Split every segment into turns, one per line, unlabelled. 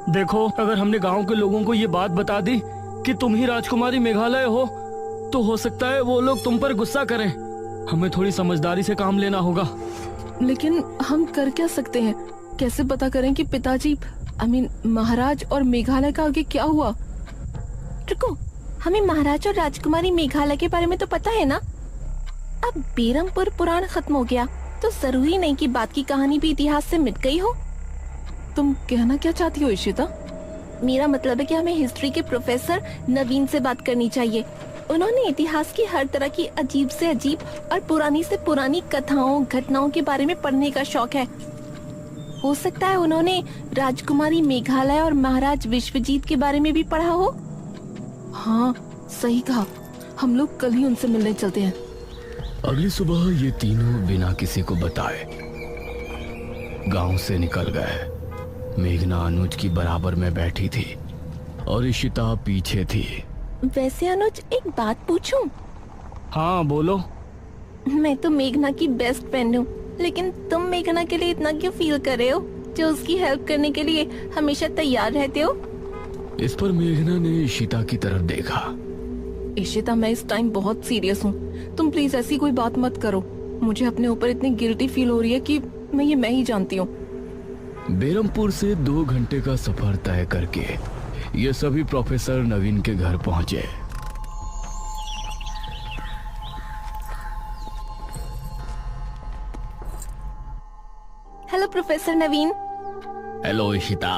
देखो, अगर हमने गांव के लोगों को ये बात बता दी कि तुम ही राजकुमारी मेघालय हो, तो हो सकता है वो लोग तुम पर गुस्सा करें। हमें थोड़ी समझदारी से काम लेना होगा।
लेकिन हम कर क्या सकते हैं? कैसे पता करें कि पिताजी महाराज और मेघालय का आगे क्या हुआ?
रुको, हमें महाराज और राजकुमारी मेघालय के बारे में तो पता है ना। अब बेरमपुर पुराण खत्म हो गया तो जरूरी नहीं कि बात की कहानी भी इतिहास से मिट गई हो।
तुम कहना क्या चाहती हो इशिता?
मेरा मतलब है कि हमें हिस्ट्री के प्रोफेसर नवीन से बात करनी चाहिए। उन्होंने इतिहास की हर तरह की अजीब से अजीब और पुरानी से पुरानी कथाओं घटनाओं के बारे में पढ़ने का शौक है। हो सकता है उन्होंने राजकुमारी मेघालय और महाराज विश्वजीत के बारे में भी पढ़ा हो।
हाँ, सही कहा। हम लोग कल ही उनसे मिलने चलते हैं।
अगली सुबह ये तीनों बिना किसी को बताए गांव से निकल गए। मेघना अनुज की बराबर में बैठी थी और इशिता पीछे थी।
वैसे अनुज, एक बात पूछूं?
हाँ बोलो।
मैं तो मेघना की बेस्ट फ्रेंड हूँ, लेकिन तुम मेघना के लिए इतना क्यों फील कर रहे हो, जो उसकी हेल्प करने के लिए हमेशा तैयार रहते हो?
इस पर मेघना ने इशिता की तरफ देखा।
इशिता, मैं इस टाइम बहुत सीरियस हूँ। तुम प्लीज ऐसी कोई बात मत करो। मुझे अपने ऊपर इतनी गिल्टी फील हो रही है कि मैं ही जानती हूँ।
बेरमपुर से 2 घंटे का सफर तय करके ये सभी प्रोफेसर नवीन के घर पहुंचे।
हेलो प्रोफेसर नवीन।
हेलो इशिता,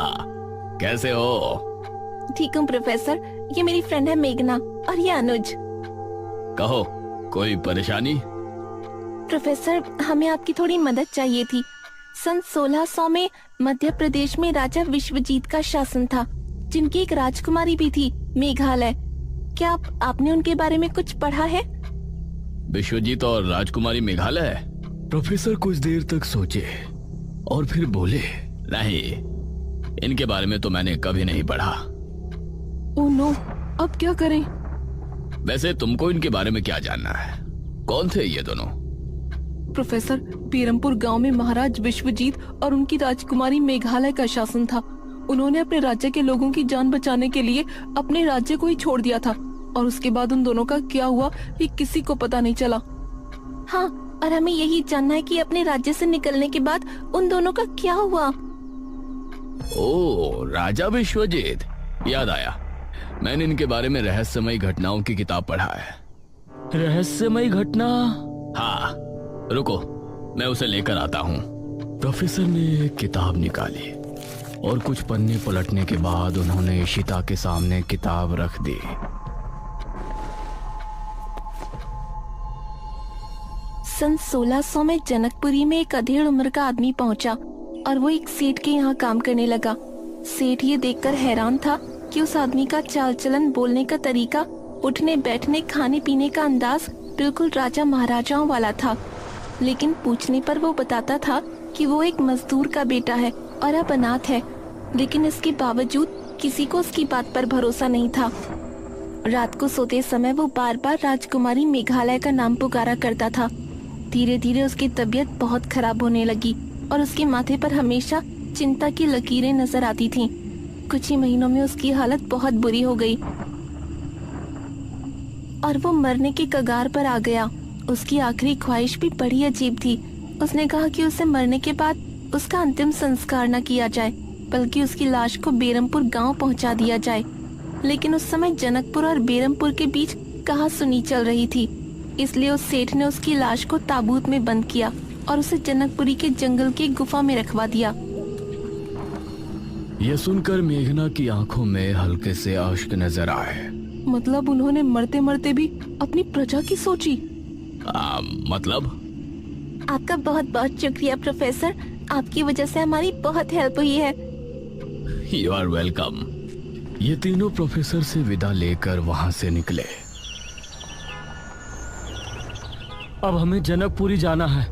कैसे हो?
ठीक हूँ प्रोफेसर। ये मेरी फ्रेंड है मेघना और ये अनुज।
कहो, कोई परेशानी?
प्रोफेसर, हमें आपकी थोड़ी मदद चाहिए थी। सन 1600 में मध्य प्रदेश में राजा विश्वजीत का शासन था, जिनकी एक राजकुमारी भी थी, मेघालय। क्या आपने उनके बारे में कुछ पढ़ा है?
विश्वजीत और राजकुमारी मेघालय? प्रोफेसर कुछ देर तक सोचे और फिर बोले, नहीं, इनके बारे में तो मैंने कभी नहीं पढ़ा।
ओह नो, अब क्या करें?
वैसे तुमको इनके बारे में क्या जानना है? कौन थे ये दोनों?
प्रोफेसर, बेरमपुर गांव में महाराज विश्वजीत और उनकी राजकुमारी मेघालय का शासन था। उन्होंने अपने राज्य के लोगों की जान बचाने के लिए अपने राज्य को ही छोड़ दिया था, और उसके बाद उन दोनों का क्या हुआ ये किसी को पता नहीं चला।
हाँ, और हमें यही जानना है कि अपने राज्य से निकलने के बाद उन दोनों का क्या हुआ।
ओह, राजा विश्वजीत, याद आया। मैंने इनके बारे में रहस्यमयी घटनाओं की किताब पढ़ा है।
रहस्यमयी घटना?
हाँ, रुको, मैं उसे लेकर आता हूँ। प्रोफेसर ने एक किताब निकाली और कुछ पन्ने पलटने के बाद उन्होंने इशिता के सामने किताब रख दी।
सन 1600 में जनकपुरी में एक अधेड़ उम्र का आदमी पहुंचा और वो एक सेठ के यहाँ काम करने लगा। सेठ ये देखकर हैरान था कि उस आदमी का चाल चलन, बोलने का तरीका, उठने बैठने, खाने पीने का अंदाज बिल्कुल राजा महाराजाओं वाला था। लेकिन पूछने पर वो बताता था कि वो एक मजदूर का बेटा है और अब अनाथ है। लेकिन इसके बावजूद किसी को उसकी बात पर भरोसा नहीं था। रात को सोते समय वो बार बार राजकुमारी मेघालय का नाम पुकारा करता था। धीरे धीरे उसकी तबीयत बहुत खराब होने लगी और उसके माथे पर हमेशा चिंता की लकीरें नजर आती थीं। कुछ ही महीनों में उसकी हालत बहुत बुरी हो गई और वो मरने के कगार पर आ गया। उसकी आखिरी ख्वाहिश भी बड़ी अजीब थी। उसने कहा कि उसे मरने के बाद उसका अंतिम संस्कार न किया जाए, बल्कि उसकी लाश को बेरमपुर गांव पहुंचा दिया जाए। लेकिन उस समय जनकपुर और बेरमपुर के बीच कहासुनी चल रही थी, इसलिए उस सेठ ने उसकी लाश को ताबूत में बंद किया और उसे जनकपुरी के जंगल की गुफा में रखवा दिया।
यह सुनकर मेघना की आंखों में हल्के से अश्क नजर आए।
मतलब उन्होंने मरते मरते भी अपनी प्रजा की सोची?
मतलब?
आपका बहुत बहुत शुक्रिया प्रोफेसर, आपकी वजह से हमारी बहुत हेल्प हुई है।
You are welcome. ये तीनों प्रोफेसर से विदा लेकर वहां से निकले।
अब हमें जनकपुरी जाना है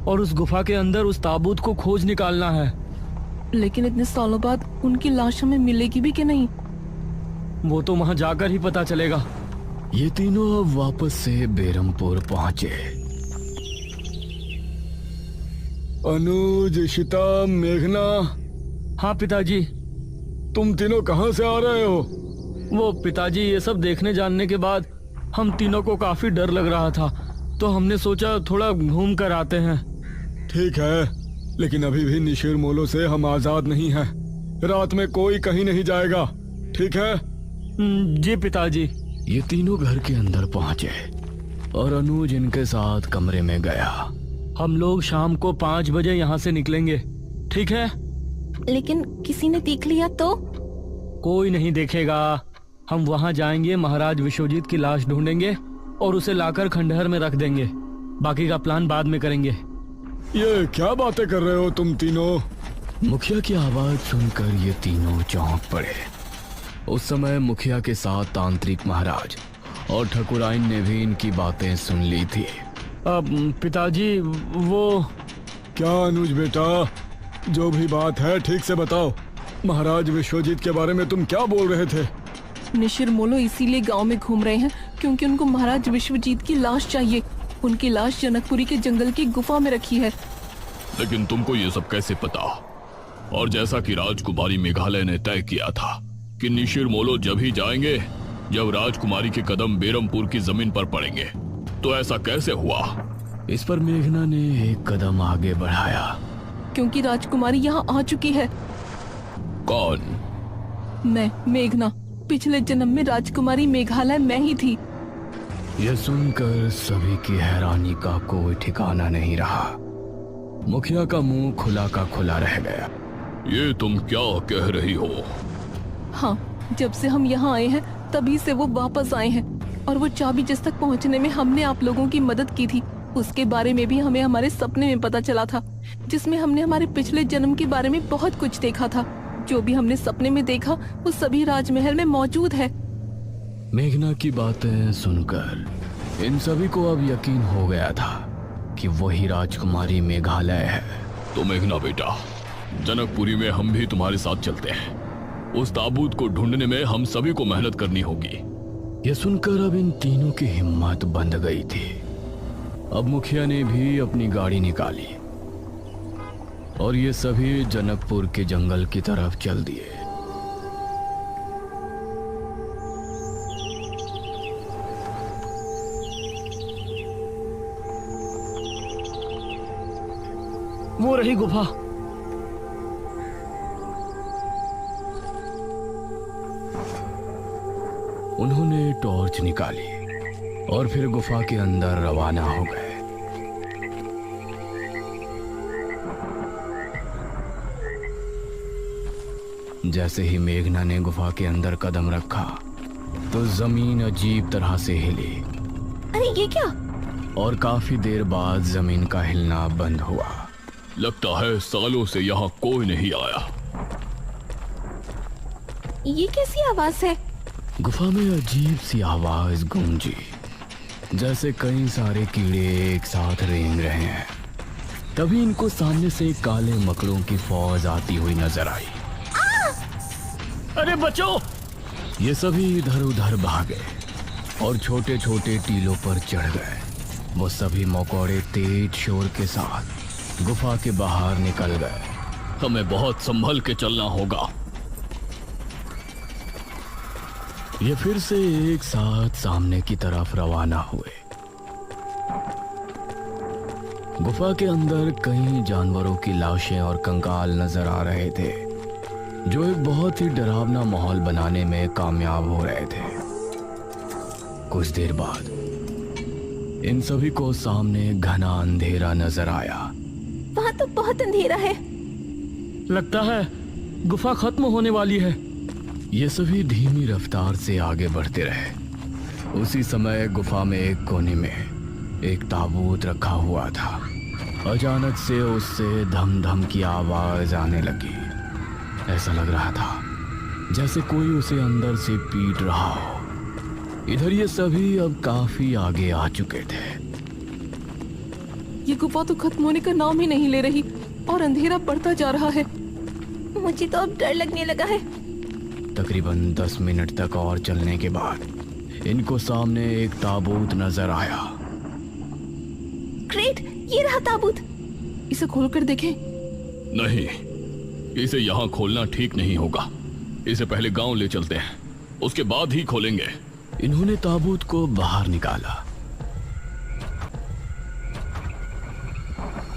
और उस गुफा के अंदर उस ताबूत को खोज निकालना है।
लेकिन इतने सालों बाद उनकी लाश हमें मिलेगी भी कि नहीं?
वो तो वहां जाकर ही पता चलेगा।
ये तीनों अब वापस से बेरमपुर पहुंचे।
अनुज, इशिता, मेघना। हाँ पिताजी।
तुम तीनों कहाँ से आ रहे हो?
वो पिताजी, ये सब देखने जानने के बाद हम तीनों को काफी डर लग रहा था, तो हमने सोचा थोड़ा घूम कर आते हैं।
ठीक है, लेकिन अभी भी निशिर मोलो से हम आजाद नहीं हैं। रात में कोई कहीं नहीं जाएगा, ठीक है?
जी पिताजी।
ये तीनों घर के अंदर पहुंचे और अनुज इनके साथ कमरे में गया।
हम लोग शाम को 5 बजे यहाँ से निकलेंगे, ठीक है?
लेकिन किसी ने देख लिया तो?
कोई नहीं देखेगा। हम वहाँ जाएंगे, महाराज विश्वजीत की लाश ढूंढेंगे और उसे लाकर खंडहर में रख देंगे। बाकी का प्लान बाद में करेंगे।
ये क्या बातें कर रहे हो तुम तीनों? मुखिया की आवाज सुनकर ये तीनों चौंक पड़े। उस समय मुखिया के साथ तांत्रिक महाराज और ठकुराइन ने भी इनकी बातें सुन ली थी।
अब पिताजी, वो
क्या अनुज बेटा, जो भी बात है ठीक से बताओ। महाराज विश्वजीत के बारे में तुम क्या बोल रहे थे?
निशिर मोलो इसीलिए गांव में घूम रहे हैं क्योंकि उनको महाराज विश्वजीत की लाश चाहिए। उनकी लाश जनकपुरी के जंगल की गुफा में रखी है।
लेकिन तुमको ये सब कैसे पता? और जैसा कि राजकुमारी मेघालय ने तय किया था कि निशिर मोलो जब ही जाएंगे जब राजकुमारी के कदम बेरमपुर की जमीन पर पड़ेंगे, तो ऐसा कैसे हुआ?
इस पर मेघना ने एक कदम आगे बढ़ाया।
क्योंकि राजकुमारी यहाँ आ चुकी है।
कौन?
मैं, मेघना। पिछले जन्म में राजकुमारी मेघालय मैं ही थी।
यह सुनकर सभी की हैरानी का कोई ठिकाना नहीं रहा। मुखिया का मुंह खुला का खुला रह गया।
ये तुम क्या कह रही हो?
हाँ, जब से हम यहाँ आए हैं तभी से वो वापस आए हैं। और वो चाबी जिस तक पहुँचने में हमने आप लोगों की मदद की थी, उसके बारे में भी हमें हमारे सपने में पता चला था, जिसमें हमने हमारे पिछले जन्म के बारे में बहुत कुछ देखा था। जो भी हमने सपने में देखा वो सभी राजमहल में मौजूद है।
मेघना की बातें सुनकर इन सभी को अब यकीन हो गया था कि वही राजकुमारी मेघालय है।
तो मेघना बेटा, जनकपुरी में हम भी तुम्हारे साथ चलते हैं। उस ताबूत को ढूंढने में हम सभी को मेहनत करनी होगी।
यह सुनकर अब इन तीनों की हिम्मत बंध गई थी। अब मुखिया ने भी अपनी गाड़ी निकाली और ये सभी जनकपुर के जंगल की तरफ चल दिए।
वो रही गुफा।
उन्होंने टॉर्च निकाली और फिर गुफा के अंदर रवाना हो गए। जैसे ही मेघना ने गुफा के अंदर कदम रखा तो जमीन अजीब तरह से हिली।
अरे ये क्या?
और काफी देर बाद जमीन का हिलना बंद हुआ।
लगता है सालों से यहाँ कोई नहीं आया।
ये कैसी आवाज है?
गुफा में अजीब सी आवाज गूंजी, जैसे कई सारे कीड़े एक साथ रेंग रहे हैं। तभी इनको सामने से काले मकड़ों की फौज आती हुई नजर आई।
अरे बचो!
ये सभी इधर उधर भागे और छोटे छोटे टीलों पर चढ़ गए। वो सभी मकोड़े तेज शोर के साथ गुफा के बाहर निकल गए।
हमें बहुत संभल के चलना होगा।
ये फिर से एक साथ सामने की तरफ रवाना हुए। गुफा के अंदर कई जानवरों की लाशें और कंकाल नजर आ रहे थे, जो एक बहुत ही डरावना माहौल बनाने में कामयाब हो रहे थे। कुछ देर बाद इन सभी को सामने घना अंधेरा नजर आया।
वहाँ तो बहुत अंधेरा है।
लगता है गुफा खत्म होने वाली है।
ये सभी धीमी रफ्तार से आगे बढ़ते रहे। उसी समय गुफा में एक कोने में एक ताबूत रखा हुआ था। अचानक से उससे धम धम की आवाज आने लगी। ऐसा लग रहा था जैसे कोई उसे अंदर से पीट रहा हो। इधर ये सभी अब काफी आगे आ चुके थे।
ये गुफा तो खत्म होने का नाम ही नहीं ले रही और अंधेरा बढ़ता जा रहा है।
मुझे तो अब डर लगने लगा है।
तकरीबन 10 मिनट तक और चलने के बाद इनको सामने एक ताबूत नजर आया।
ग्रेट, ये रहा ताबूत।
इसे खोलकर देखें।
नहीं, इसे यहाँ खोलना ठीक नहीं होगा। इसे पहले गांव ले चलते हैं, उसके बाद ही खोलेंगे।
इन्होंने ताबूत को बाहर निकाला।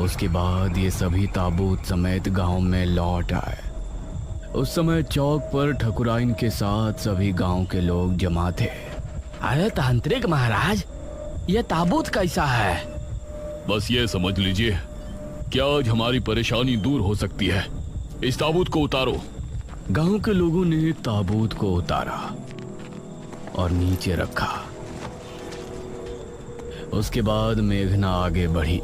उसके बाद ये सभी ताबूत समेत गांव में लौट आए। उस समय चौक पर ठकुराइन के साथ सभी गांव के लोग जमा थे।
अरे तांत्रिक महाराज, ये ताबूत कैसा है?
बस ये समझ लीजिए कि आज हमारी परेशानी दूर हो सकती है। इस ताबूत को उतारो।
गांव के लोगों ने ताबूत को उतारा और नीचे रखा। उसके बाद मेघना आगे बढ़ी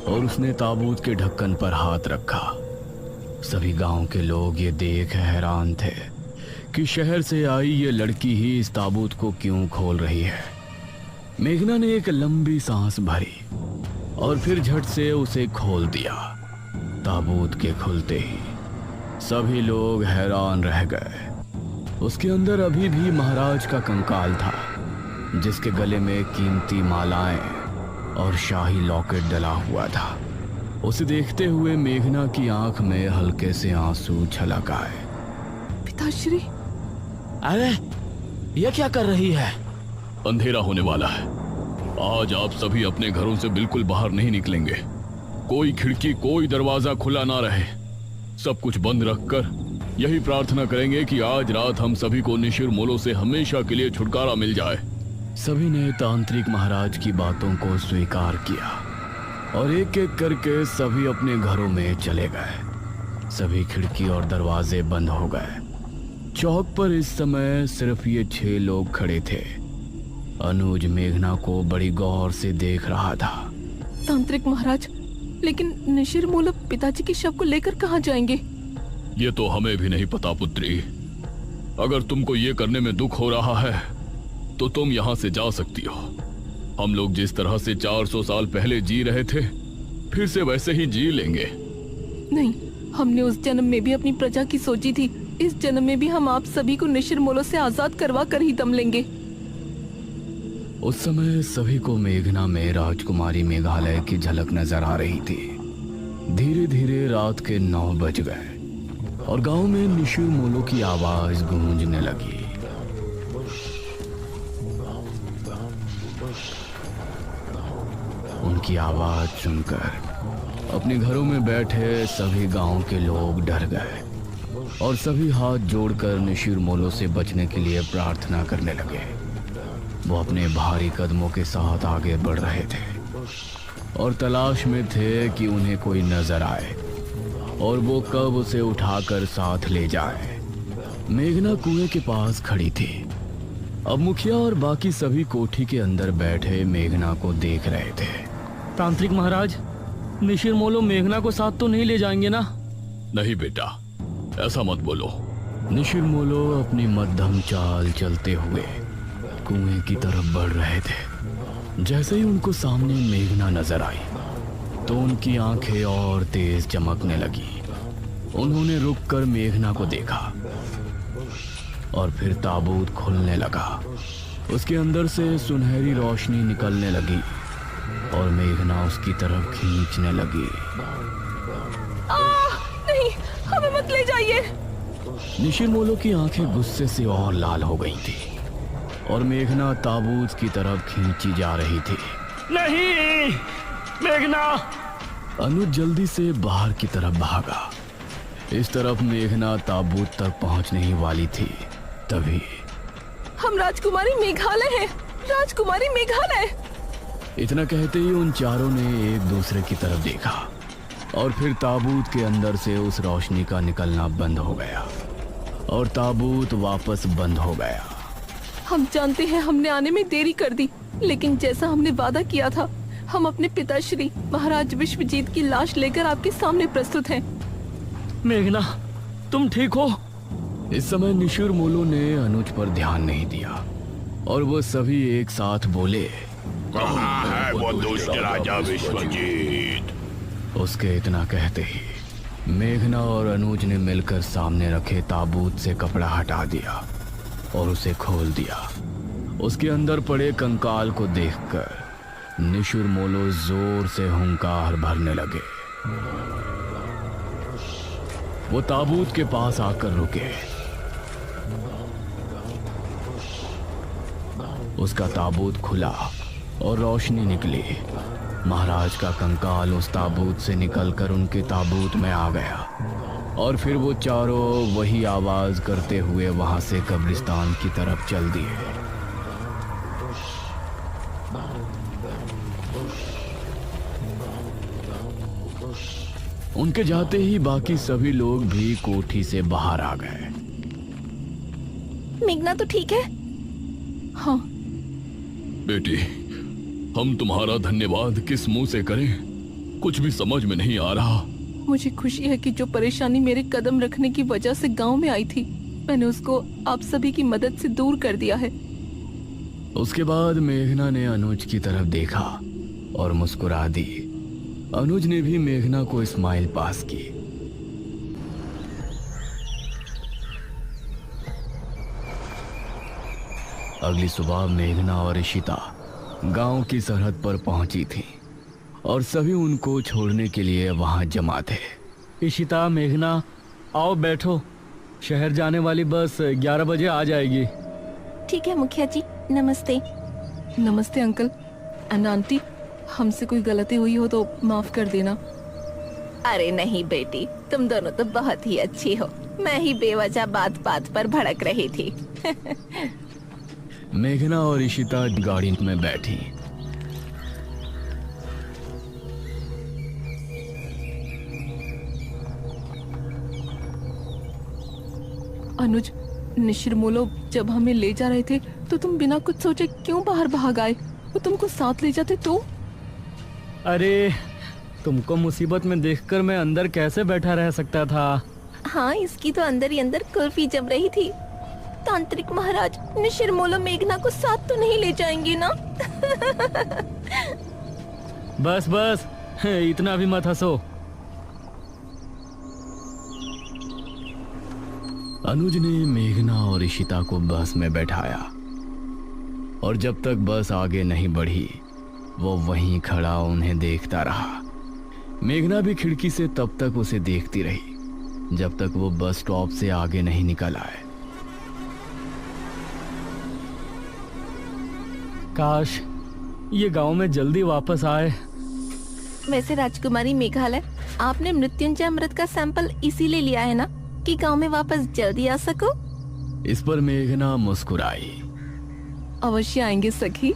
और उसने ताबूत के ढक्कन पर हाथ रखा। सभी गांव के लोग ये देख हैरान थे कि शहर से आई ये लड़की ही इस ताबूत को क्यों खोल रही है। मेघना ने एक लंबी सांस भरी और फिर झट से उसे खोल दिया। ताबूत के खुलते ही सभी लोग हैरान रह गए। उसके अंदर अभी भी महाराज का कंकाल था, जिसके गले में कीमती मालाएं और शाही लॉकेट डला हुआ था। उसे देखते हुए मेघना की आंख में हल्के से आंसू छलक आए।
पिताश्री,
अरे ये क्या कर रही है?
अंधेरा होने वाला है। आज आप सभी अपने घरों से बिल्कुल बाहर नहीं निकलेंगे। कोई खिड़की, कोई दरवाजा खुला ना रहे। सब कुछ बंद रखकर यही प्रार्थना करेंगे कि आज रात हम सभी को निशिर मोलो से हमेशा के लिए छुटकारा मिल जाए।
सभी ने तांत्रिक महाराज की बातों को स्वीकार किया और एक एक करके सभी अपने घरों में चले गए। सभी खिड़की और दरवाजे बंद हो गए। चौक पर इस समय सिर्फ ये 6 लोग खड़े थे। अनुज मेघना को बड़ी गौर से देख रहा था।
तांत्रिक महाराज, लेकिन निशिर मोलो पिताजी के शव को लेकर कहाँ जाएंगे?
ये तो हमें भी नहीं पता पुत्री। अगर तुमको ये करने में दुख हो रहा है तो तुम यहाँ से जा सकती हो। हम लोग जिस तरह से 400 साल पहले जी रहे थे, फिर से वैसे ही जी लेंगे।
नहीं, हमने उस जन्म में भी अपनी प्रजा की सोची थी। इस जन्म में भी हम आप सभी को निशिर मोलो से आजाद करवा कर ही दम लेंगे।
उस समय सभी को मेघना में राजकुमारी मेघालय की झलक नजर आ रही थी। धीरे धीरे रात के 9 बज गए और गांव में निशिर मोलो की आवाज गूंजने लगी। उनकी आवाज सुनकर अपने घरों में बैठे सभी गांव के लोग डर गए और सभी हाथ जोड़कर निशिर मोलो से बचने के लिए प्रार्थना करने लगे। वो अपने भारी कदमों के साथ आगे बढ़ रहे थे और तलाश में थे कि उन्हें कोई नजर आए और वो कब उसे उठाकर साथ ले जाए। मेघना कुएं के पास खड़ी थी। अब मुखिया और बाकी सभी कोठी के अंदर बैठे मेघना को देख रहे थे।
तांत्रिक महाराज, निशिर मोलो मेघना को साथ तो नहीं ले जाएंगे ना?
नहीं बेटा, ऐसा मत बोलो।
निशिर मोलो अपनी मध्यम चाल चलते हुए कुएं की तरफ बढ़ रहे थे। जैसे ही उनको सामने मेघना नजर आई तो उनकी आंखें और तेज चमकने लगी। उन्होंने रुककर मेघना को देखा और फिर ताबूत खुलने लगा। उसके अंदर से सुनहरी रोशनी निकलने लगी और मेघना उसकी तरफ खींचने लगी।
नहीं, हमें मत ले जाइए।
निशिर मोलो की आंखें गुस्से से और लाल हो गई थी और मेघना ताबूत की तरफ खींची जा रही थी।
नहीं, मेघना!
अनुज जल्दी से बाहर की तरफ भागा। इस तरफ मेघना ताबूत तक पहुंचने ही वाली थी, तभी
हम राजकुमारी मेघालय हैं। राजकुमारी मेघालय!
इतना कहते ही उन चारों ने एक दूसरे की तरफ देखा और फिर ताबूत के अंदर से उस रोशनी का निकलना बंद हो गया और ताबूत वापस बंद हो गया।
हम जानते हैं हमने आने में देरी कर दी, लेकिन जैसा हमने वादा किया था, हम अपने पिताश्री महाराज विश्वजीत की लाश लेकर आपके सामने प्रस्तुत हैं।
मेघना, तुम ठीक हो?
इस समय निशिर मोलो ने अनुज पर ध्यान नहीं दिया और वो सभी एक साथ बोले,
कहाँ है वो दुष्ट राजा विश्वजीत?
उसके इतना कहते ही मेघना और अनुज ने मिलकर सामने रखे ताबूत से कपड़ा हटा दिया और उसे खोल दिया। उसके अंदर पड़े कंकाल को देखकर निशिर मोलो जोर से हुंकार भरने लगे। वो ताबूत के पास आकर रुके। उसका ताबूत खुला और रोशनी निकली। महाराज का कंकाल उस ताबूत से निकलकर उनके ताबूत में आ गया और फिर वो चारों वही आवाज करते हुए वहां से कब्रिस्तान की तरफ चल दिए। उनके जाते ही बाकी सभी लोग भी कोठी से बाहर आ गए।
मेघना तो ठीक है?
हाँ।
बेटी, हम तुम्हारा धन्यवाद किस मुंह से करें, कुछ भी समझ में नहीं आ रहा।
मुझे खुशी है कि जो परेशानी मेरे कदम रखने की वजह से गांव में आई थी, मैंने उसको आप सभी की मदद से दूर कर दिया है।
उसके बाद मेघना ने अनुज की तरफ देखा और मुस्कुरा दी। अनुज ने भी मेघना को स्माइल पास की। अगली सुबह मेघना और इशिता गांव की सरहद पर पहुंची थी और सभी उनको छोड़ने के लिए वहां जमा थे।
इशिता, मेघना, आओ बैठो। शहर जाने वाली बस 11 बजे आ जाएगी।
ठीक है मुखिया जी, नमस्ते।
नमस्ते अंकल एंड आंटी, हमसे कोई गलती हुई हो तो माफ कर देना।
अरे नहीं बेटी, तुम दोनों तो बहुत ही अच्छी हो। मैं ही बेवजह बात बात पर भड़क रही थी।
मेघना और इशिता गाड़ी में बैठी।
अनुज, निशिरमोलो जब हमें ले जा रहे थे तो तुम बिना कुछ सोचे क्यों बाहर भाग आए? वो तुमको साथ ले जाते तो?
अरे, तुमको मुसीबत में देखकर मैं अंदर कैसे बैठा रह सकता था।
हाँ, इसकी तो अंदर ही अंदर कुल्फी जम रही थी। तांत्रिक महाराज, निशिरमोलो मेघना को साथ तो नहीं ले जाएंगे ना?
बस बस, इतना भी मत हंसो।
अनुज ने मेघना और इशिता को बस में बैठाया और जब तक बस आगे नहीं बढ़ी वो वहीं खड़ा उन्हें देखता रहा। मेघना भी खिड़की से तब तक उसे देखती रही जब तक वो बस स्टॉप से आगे नहीं निकल आए।
काश ये गांव में जल्दी वापस आए।
वैसे राजकुमारी मेघालय, आपने मृत्युंजय अमृत का सैंपल इसीलिए लिया है ना कि गांव में वापस जल्दी आ सको?
इस पर मेघना मुस्कुराई।
अवश्य आएंगे सखी।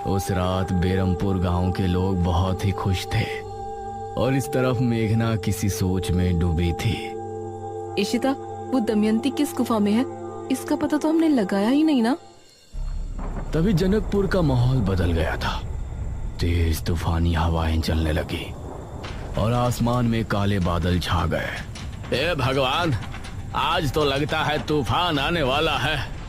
उस रात बेरमपुर गांव के लोग बहुत ही खुश थे और इस तरफ मेघना किसी सोच में डूबी थी।
इशिता, वो दमयंती किस गुफा में है? इसका पता तो हमने लगाया ही नहीं ना।
तभी जनकपुर का माहौल बदल गया था। तेज तूफानी हवाएं चलने लगी और आसमान में काले बादल छा गए।
हे भगवान, आज तो लगता है तूफान आने वाला है।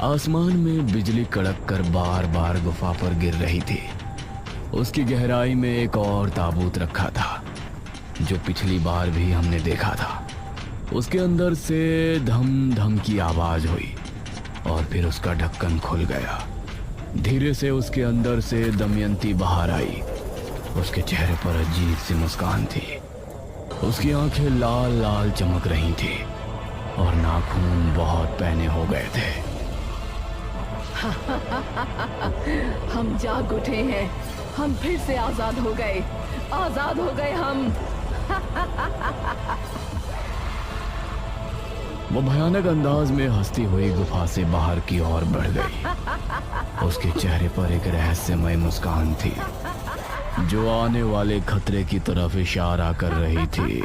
आसमान में बिजली कड़क कर बार बार गुफा पर गिर रही थी। उसकी गहराई में एक और ताबूत रखा था जो पिछली बार भी हमने देखा था। उसके अंदर से धम धम की आवाज हुई और फिर उसका ढक्कन खुल गया। धीरे से उसके अंदर से दमयंती बाहर आई। उसके चेहरे पर अजीब सी मुस्कान थी। उसकी आंखें लाल लाल चमक रही थी और नाखून बहुत पैने हो गए थे।
हम जाग उठे हैं, हम फिर से आजाद हो गए, आजाद हो गए हम।
वो भयानक अंदाज में हंसती हुई गुफा से बाहर की ओर बढ़ गई। उसके चेहरे पर एक रहस्यमय मुस्कान थी जो आने वाले खतरे की तरफ इशारा कर रही थी।